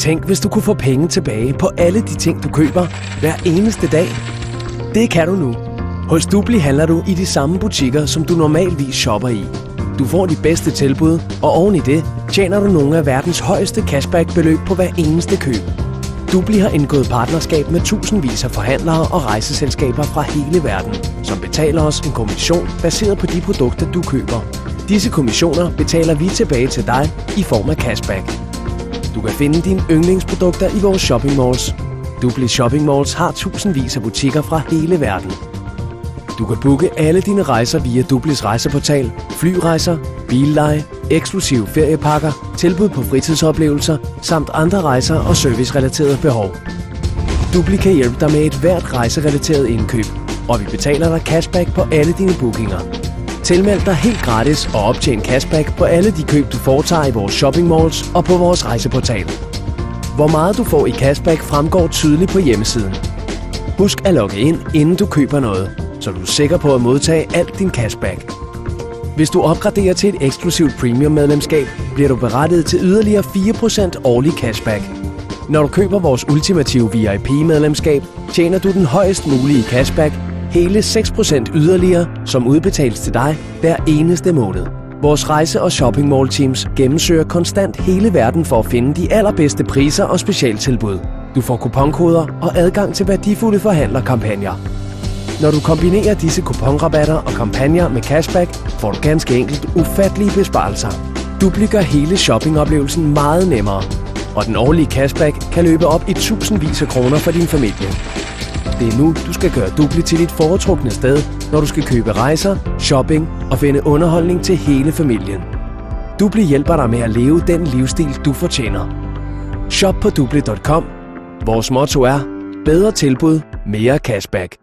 Tænk, hvis du kunne få penge tilbage på alle de ting, du køber hver eneste dag. Det kan du nu. Hos Dupli handler du i de samme butikker, som du normalvis shopper i. Du får de bedste tilbud, og oven i det tjener du nogle af verdens højeste cashback-beløb på hver eneste køb. Dupli har indgået partnerskab med tusindvis af forhandlere og rejseselskaber fra hele verden, som betaler os en kommission baseret på de produkter, du køber. Disse kommissioner betaler vi tilbage til dig i form af cashback. Du kan finde dine yndlingsprodukter i vores shopping malls. Dupli Shopping Malls har tusindvis af butikker fra hele verden. Du kan booke alle dine rejser via Duplis rejseportal, flyrejser, billeje, eksklusive feriepakker, tilbud på fritidsoplevelser samt andre rejser og servicerelaterede behov. Dupli kan hjælpe dig med et hvert rejserelateret indkøb, og vi betaler dig cashback på alle dine bookinger. Tilmeld dig helt gratis og optjen cashback på alle de køb, du foretager i vores shopping malls og på vores rejseportal. Hvor meget du får i cashback fremgår tydeligt på hjemmesiden. Husk at logge ind, inden du køber noget, så du er sikker på at modtage alt din cashback. Hvis du opgraderer til et eksklusivt premium-medlemskab, bliver du berettiget til yderligere 4% årlig cashback. Når du køber vores ultimative VIP-medlemskab, tjener du den højest mulige cashback, hele 6% yderligere, som udbetales til dig hver eneste måned. Vores rejse- og shopping mall teams gennemsøger konstant hele verden for at finde de allerbedste priser og specialtilbud. Du får kuponkoder og adgang til værdifulde forhandlerkampagner. Når du kombinerer disse kuponrabatter og kampagner med cashback, får du ganske enkelt ufattelige besparelser. Dupli gør hele shoppingoplevelsen meget nemmere, og den årlige cashback kan løbe op i tusindvis af kroner for din familie. Det er nu, du skal gøre Dupli til dit foretrukne sted, når du skal købe rejser, shopping og finde underholdning til hele familien. Dupli hjælper dig med at leve den livsstil, du fortjener. Shop på dupli.com. Vores motto er: bedre tilbud, mere cashback.